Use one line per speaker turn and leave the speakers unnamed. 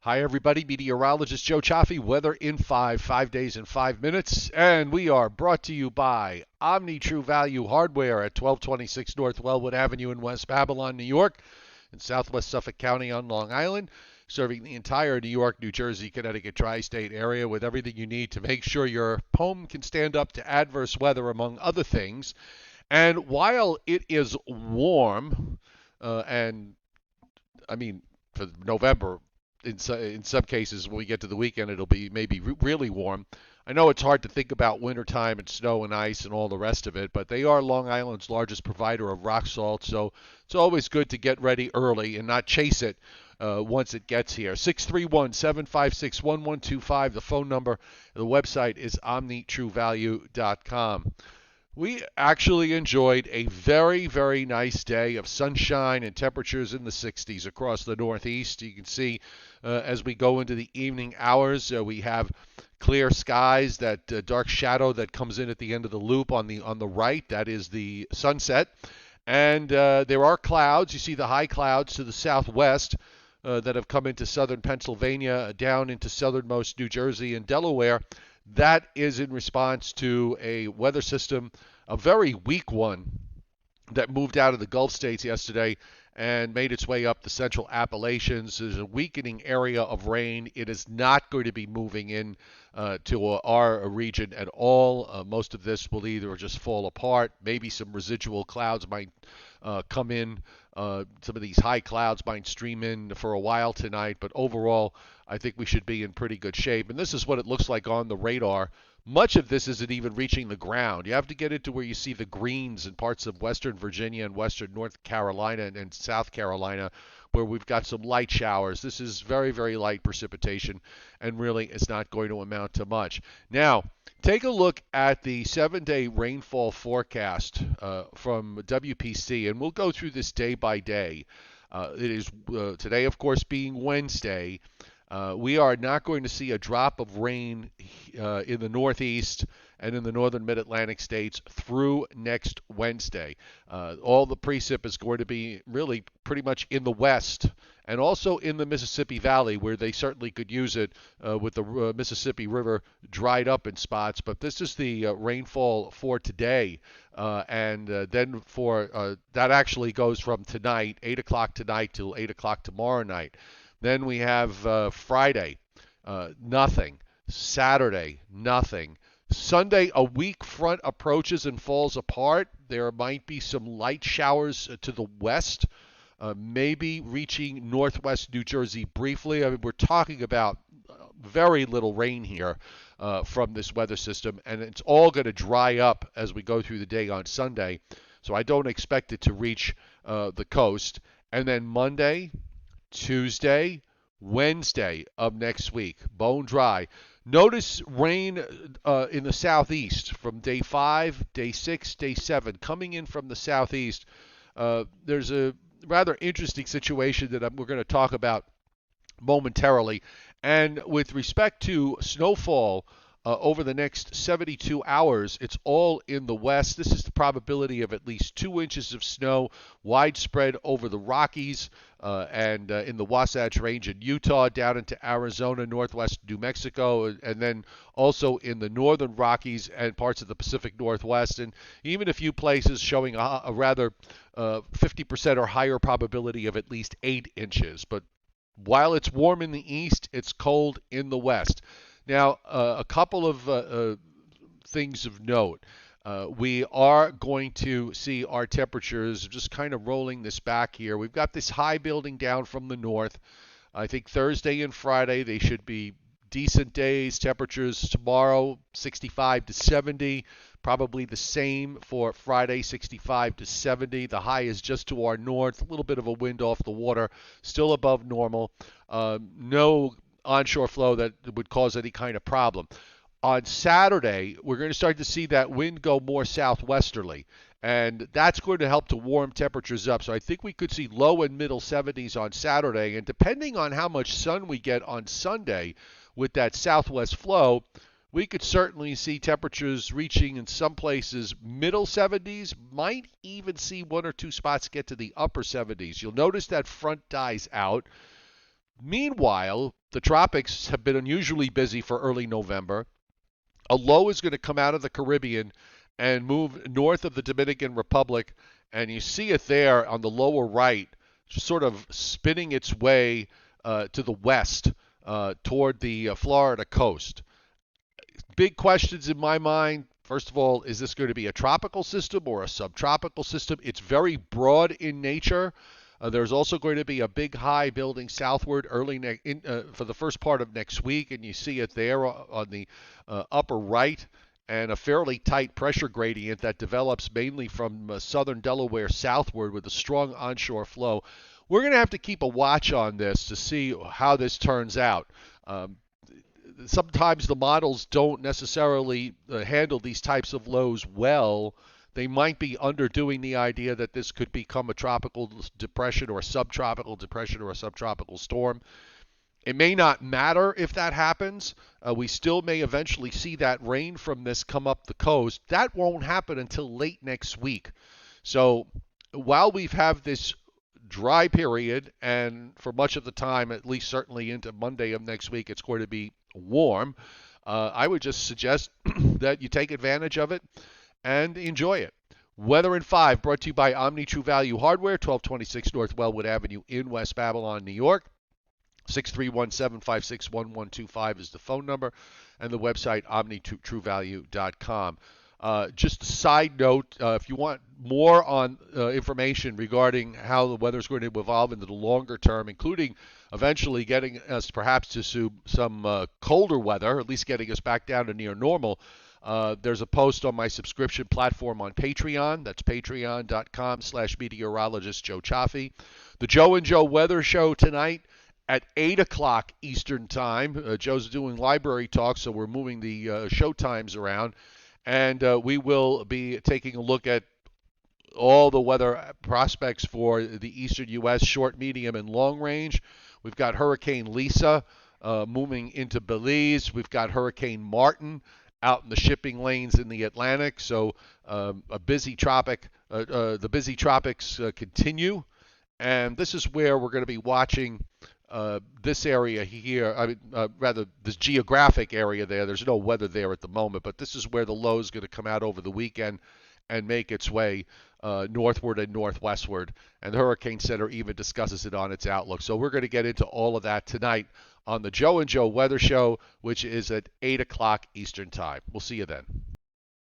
Hi, everybody. Meteorologist Joe Cioffi. Weather in 5 days in 5 minutes. And we are brought to you by Omni True Value Hardware at 1226 North Wellwood Avenue in West Babylon, New York, in southwest Suffolk County on Long Island, serving the entire New York, New Jersey, Connecticut tri-state area with everything you need to make sure your home can stand up to adverse weather, among other things. And while it is warm, and I mean, for November, in some cases, when we get to the weekend, it'll be maybe really warm. I know it's hard to think about wintertime and snow and ice and all the rest of it, but they are Long Island's largest provider of rock salt, so it's always good to get ready early and not chase it once it gets here. 631-756-1125, the phone number. The website is omnitruevalue.com. We actually enjoyed a very, very nice day of sunshine and temperatures in the 60s across the Northeast. You can see as we go into the evening hours, we have clear skies, that dark shadow that comes in at the end of the loop on the right. That is the sunset. And there are clouds. You see the high clouds to the southwest that have come into southern Pennsylvania, down into southernmost New Jersey and Delaware. That is in response to a weather system, a very weak one, that moved out of the Gulf states yesterday and made its way up the central Appalachians. There's a weakening area of rain. It is not going to be moving in to our region at all. Most of this will either just fall apart. Maybe some residual clouds might come in. Some of these high clouds might stream in for a while tonight, but overall, I think we should be in pretty good shape. And this is what it looks like on the radar. Much of this isn't even reaching the ground. You have to get into where you see the greens in parts of western Virginia and western North Carolina and South Carolina, where we've got some light showers. This is very, very light precipitation, and really it's not going to amount to much. Now, take a look at the 7-day rainfall forecast from WPC, and we'll go through this day by day. It is today, of course, being Wednesday. We are not going to see a drop of rain in the Northeast and in the northern mid-Atlantic states through next Wednesday. All the precip is going to be really pretty much in the west and also in the Mississippi Valley, where they certainly could use it with the Mississippi River dried up in spots. But this is the rainfall for today. And then for that actually goes from tonight, 8 o'clock tonight, till 8 o'clock tomorrow night. Then we have Friday, nothing. Saturday, nothing. Sunday, a weak front approaches and falls apart. There might be some light showers to the west, maybe reaching northwest New Jersey briefly. I mean, we're talking about very little rain here from this weather system, and it's all going to dry up as we go through the day on Sunday. So I don't expect it to reach the coast. And then Monday, Tuesday, Wednesday of next week, bone dry. Notice rain in the southeast from day 5, day 6, day 7, coming in from the southeast. There's a rather interesting situation that we're going to talk about momentarily. And with respect to snowfall, over the next 72 hours, it's all in the west. This is the probability of at least 2 inches of snow widespread over the Rockies and in the Wasatch Range in Utah, down into Arizona, northwest New Mexico, and then also in the northern Rockies and parts of the Pacific Northwest, and even a few places showing a rather 50% or higher probability of at least 8 inches. But while it's warm in the east, it's cold in the west. Now, a couple of things of note. We are going to see our temperatures just kind of rolling this back here. We've got this high building down from the north. I think Thursday and Friday, they should be decent days. Temperatures tomorrow, 65 to 70. Probably the same for Friday, 65 to 70. The high is just to our north. A little bit of a wind off the water. Still above normal. No onshore flow that would cause any kind of problem. On Saturday, we're going to start to see that wind go more southwesterly, and that's going to help to warm temperatures up. So I think we could see low and middle 70s on Saturday, and depending on how much sun we get on Sunday with that southwest flow, we could certainly see temperatures reaching in some places middle 70s, might even see 1 or 2 spots get to the upper 70s. You'll notice that front dies out. Meanwhile, the tropics have been unusually busy for early November. A low is going to come out of the Caribbean and move north of the Dominican Republic, and you see it there on the lower right, sort of spinning its way to the west toward the Florida coast. Big questions in my mind. First of all, is this going to be a tropical system or a subtropical system? It's very broad in nature. There's also going to be a big high building southward for the first part of next week, and you see it there on the upper right, and a fairly tight pressure gradient that develops mainly from southern Delaware southward with a strong onshore flow. We're going to have to keep a watch on this to see how this turns out. Sometimes the models don't necessarily handle these types of lows well. They might be underdoing the idea that this could become a tropical depression or a subtropical depression or a subtropical storm. It may not matter if that happens. We still may eventually see that rain from this come up the coast. That won't happen until late next week. So while we've had this dry period, and for much of the time, at least certainly into Monday of next week, it's going to be warm, I would just suggest that you take advantage of it and enjoy it. Weather in 5 brought to you by Omni True Value Hardware, 1226 North Wellwood Avenue in West Babylon, New York. 631-756-1125 is the phone number, and the website omnitruevalue.com. Just a side note, if you want more on information regarding how the weather is going to evolve into the longer term, including eventually getting us perhaps to some colder weather, at least getting us back down to near normal, there's a post on my subscription platform on Patreon. That's patreon.com/meteorologist Joe Cioffi. The Joe and Joe Weather Show tonight at 8 o'clock Eastern Time. Joe's doing library talk, so we're moving the show times around. And we will be taking a look at all the weather prospects for the eastern U.S., short, medium, and long range. We've got Hurricane Lisa moving into Belize. We've got Hurricane Martin out in the shipping lanes in the Atlantic. So a busy tropic. The busy tropics continue. And this is where we're going to be watching this area here, rather this geographic area there. There's no weather there at the moment, but this is where the low is going to come out over the weekend and make its way northward and northwestward. And the Hurricane Center even discusses it on its outlook. So we're going to get into all of that tonight on the Joe and Joe Weather Show, which is at 8 o'clock Eastern Time. We'll see you then.